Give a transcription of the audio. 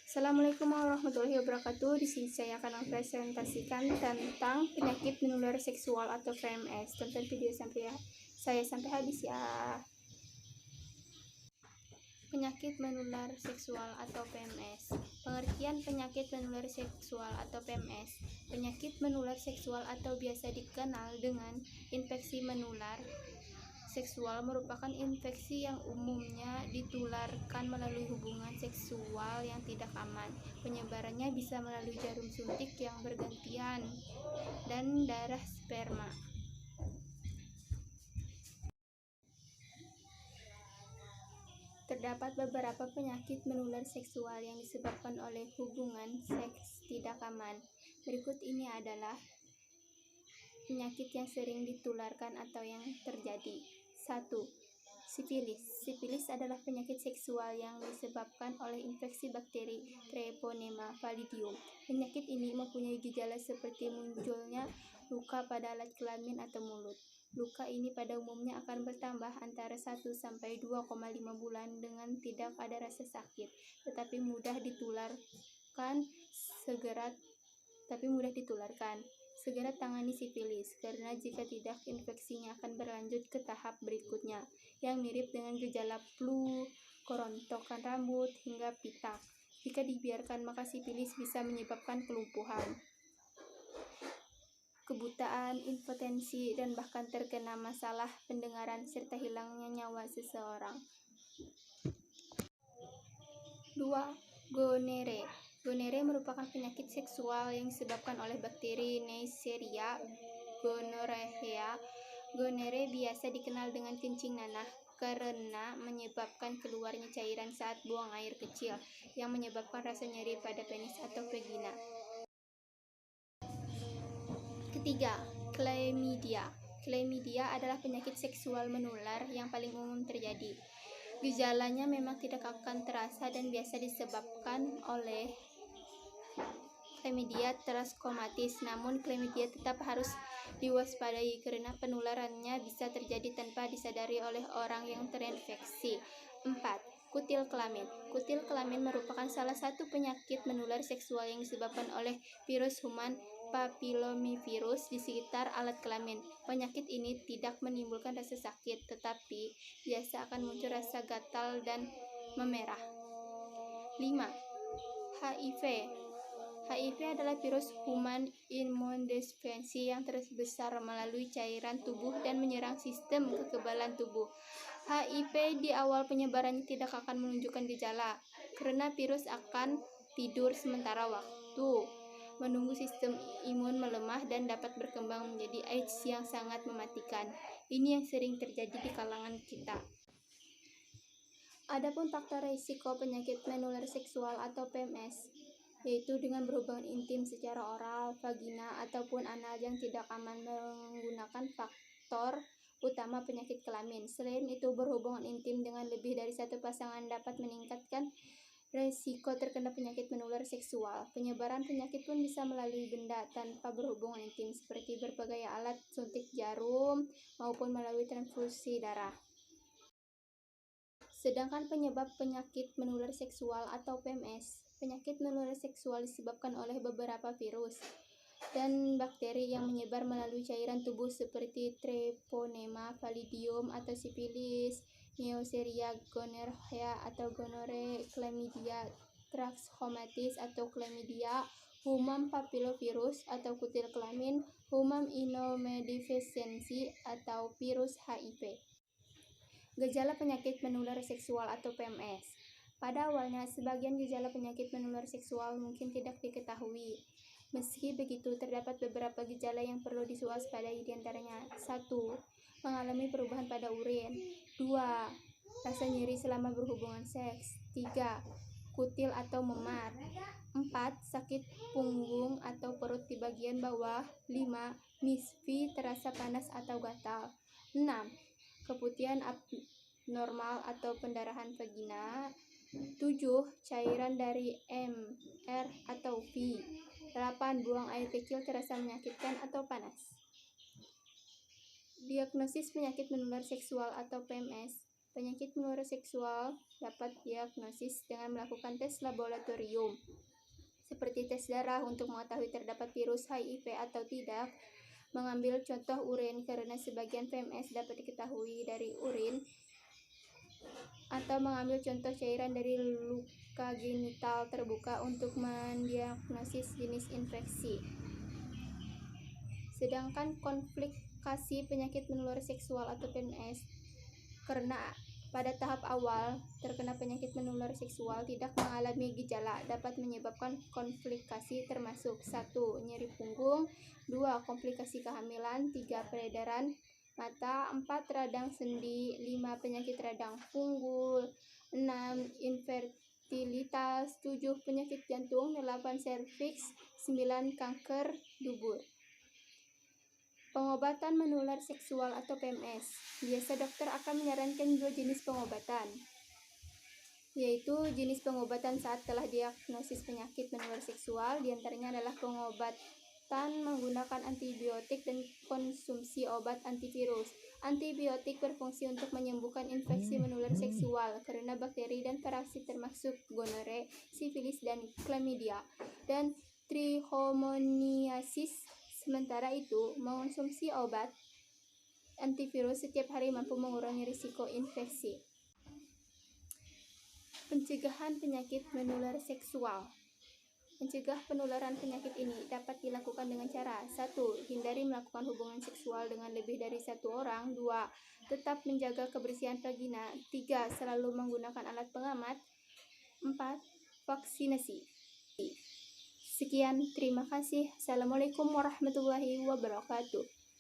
Assalamualaikum warahmatullahi wabarakatuh. Di sini saya akan mempresentasikan tentang penyakit menular seksual atau PMS. Tonton video saya sampai habis ya. Penyakit menular seksual atau PMS. Pengertian penyakit menular seksual atau PMS. Penyakit menular seksual atau biasa dikenal dengan infeksi menular seksual merupakan infeksi yang umumnya ditularkan melalui hubungan seksual yang tidak aman. Penyebarannya bisa melalui jarum suntik yang bergantian dan darah sperma. Terdapat beberapa penyakit menular seksual yang disebabkan oleh hubungan seks tidak aman. Berikut ini adalah penyakit yang sering ditularkan atau yang terjadi. 1. Sifilis. Sifilis adalah penyakit seksual yang disebabkan oleh infeksi bakteri Treponema pallidum. Penyakit ini mempunyai gejala seperti munculnya luka pada alat kelamin atau mulut. Luka ini pada umumnya akan bertambah antara 1 sampai 2,5 bulan dengan tidak ada rasa sakit, tetapi mudah ditularkan. Segera tangani sifilis, karena jika tidak infeksinya akan berlanjut ke tahap berikutnya yang mirip dengan gejala flu, kerontokan rambut, hingga pitak. Jika dibiarkan, maka sifilis bisa menyebabkan kelumpuhan, kebutaan, impotensi, dan bahkan terkena masalah pendengaran serta hilangnya nyawa seseorang. 2. Gonere. Gonere merupakan penyakit seksual yang disebabkan oleh bakteri Neisseria gonorrhea. Gonere biasa dikenal dengan kencing nanah karena menyebabkan keluarnya cairan saat buang air kecil yang menyebabkan rasa nyeri pada penis atau vagina. Ketiga, Chlamydia. Chlamydia adalah penyakit seksual menular yang paling umum terjadi. Gejalanya memang tidak akan terasa dan biasa disebabkan oleh Chlamydia trachomatis, namun Chlamydia tetap harus diwaspadai karena penularannya bisa terjadi tanpa disadari oleh orang yang terinfeksi. 4. Kutil kelamin. Kutil kelamin merupakan salah satu penyakit menular seksual yang disebabkan oleh virus human papillomavirus di sekitar alat kelamin. Penyakit ini tidak menimbulkan rasa sakit, tetapi biasa akan muncul rasa gatal dan memerah. 5. HIV. HIV adalah virus human immunodeficiency yang terbesar melalui cairan tubuh dan menyerang sistem kekebalan tubuh. HIV di awal penyebarannya tidak akan menunjukkan gejala, karena virus akan tidur sementara waktu, menunggu sistem imun melemah dan dapat berkembang menjadi AIDS yang sangat mematikan. Ini yang sering terjadi di kalangan kita. Adapun faktor risiko penyakit menular seksual atau PMS, yaitu dengan berhubungan intim secara oral, vagina, ataupun anal yang tidak aman menggunakan faktor utama penyakit kelamin. Selain itu, berhubungan intim dengan lebih dari satu pasangan dapat meningkatkan risiko terkena penyakit menular seksual. Penyebaran penyakit pun bisa melalui benda tanpa berhubungan intim, seperti berbagai alat suntik jarum maupun melalui transfusi darah. Sedangkan penyebab penyakit menular seksual atau PMS, penyakit menular seksual disebabkan oleh beberapa virus dan bakteri yang menyebar melalui cairan tubuh seperti Treponema pallidum atau sifilis, Neisseria gonorrhea atau gonore, Chlamydia trachomatis atau Chlamydia, human papillovirus atau kutil kelamin, human immunodeficiency atau virus HIV. Gejala penyakit menular seksual atau PMS. Pada awalnya, sebagian gejala penyakit menular seksual mungkin tidak diketahui. Meski begitu, terdapat beberapa gejala yang perlu diwaspadai, diantaranya 1. Mengalami perubahan pada urin. 2. Rasa nyeri selama berhubungan seks. 3. Kutil atau memar. 4. Sakit punggung atau perut di bagian bawah. 5. Misfi terasa panas atau gatal. 6. Keputihan abnormal atau pendarahan vagina. 7. Cairan dari MR atau V. 8. Buang air kecil terasa menyakitkan atau panas. Diagnosis penyakit menular seksual atau PMS. Penyakit menular seksual dapat diagnosis dengan melakukan tes laboratorium, seperti tes darah untuk mengetahui terdapat virus HIV atau tidak, mengambil contoh urin karena sebagian PMS dapat diketahui dari urin, atau mengambil contoh cairan dari luka genital terbuka untuk mendiagnosis jenis infeksi. Sedangkan komplikasi penyakit menular seksual atau PMS karena pada tahap awal terkena penyakit menular seksual tidak mengalami gejala dapat menyebabkan komplikasi termasuk 1. Nyeri punggung, 2. Komplikasi kehamilan, 3. Peredaran mata, 4. Radang sendi, 5. Penyakit radang funggul, 6. Infertilitas, 7. Penyakit jantung, 8. Serviks, 9. Kanker dubur. Pengobatan menular seksual atau PMS. Biasa dokter akan menyarankan 2 jenis pengobatan, yaitu jenis pengobatan saat telah diagnosis penyakit menular seksual, diantaranya adalah pengobatan menggunakan antibiotik dan konsumsi obat antivirus. Antibiotik berfungsi untuk menyembuhkan infeksi menular seksual karena bakteri dan parasit termasuk gonore, sifilis, dan chlamydia, dan trichomoniasis. Sementara itu, mengonsumsi obat antivirus setiap hari mampu mengurangi risiko infeksi. Pencegahan penyakit menular seksual. Mencegah penularan penyakit ini dapat dilakukan dengan cara 1. Hindari melakukan hubungan seksual dengan lebih dari 1 orang. 2. Tetap menjaga kebersihan vagina. 3. Selalu menggunakan alat pengaman. 4. Vaksinasi. Sekian, terima kasih. Assalamualaikum warahmatullahi wabarakatuh.